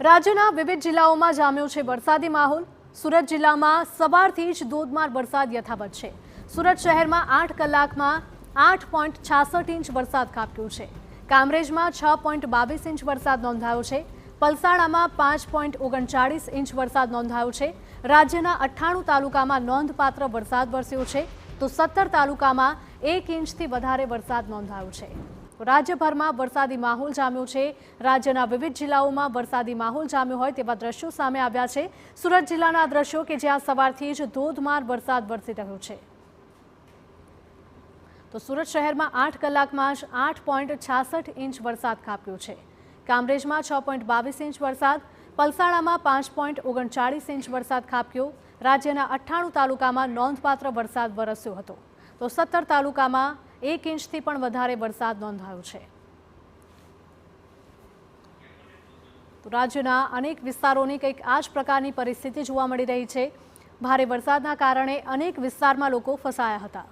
રાજ્યના વિવિધ જિલ્લાઓમાં જામ્યો છે વરસાદી માહોલ। સુરત જિલ્લામાં સવારથી જ ધોધમાર વરસાદ યથાવત છે। સુરત શહેરમાં 8 કલાકમાં 8.66 ઇંચ વરસાદ ખાબક્યો છે। કામરેજમાં 6.22 ઇંચ વરસાદ નોંધાયો છે। પલસાણામાં 5.39 ઇંચ વરસાદ નોંધાયો છે। રાજ્યના 98 તાલુકામાં નોંધપાત્ર વરસાદ વરસ્યો છે, તો 17 તાલુકામાં 1 ઇંચથી વધારે વરસાદ નોંધાયો છે। રાજ્યભરમાં વરસાદી માહોલ જામ્યો છે। રાજ્યના વિવિધ જિલ્લાઓમાં વરસાદી માહોલ જામ્યો હોય તેવા દ્રશ્યો સામે આવ્યા છે। સુરત જિલ્લાના દ્રશ્યો કે જ્યાં સવારથી જ ધોધમાર વરસાદ વરસી રહ્યો છે, તો સુરત શહેરમાં 8 કલાકમાં જ 8.66 ઇંચ વરસાદ ખાબક્યો છે। કામરેજમાં 6.22 ઇંચ વરસાદ, પલસાણામાં 5.39 ઇંચ વરસાદ ખાબક્યો। રાજ્યના 98 તાલુકામાં નોંધપાત્ર વરસાદ વરસ્યો હતો, તો 17 તાલુકામાં 1 ઇંચથી પણ વધારે વરસાદ નોંધાયો છે। તો રાજ્યના અનેક વિસ્તારોની કંઈક આ જ પ્રકારની પરિસ્થિતિ જોવા મળી રહી છે। ભારે વરસાદના કારણે અનેક વિસ્તારમાં લોકો ફસાયા હતા।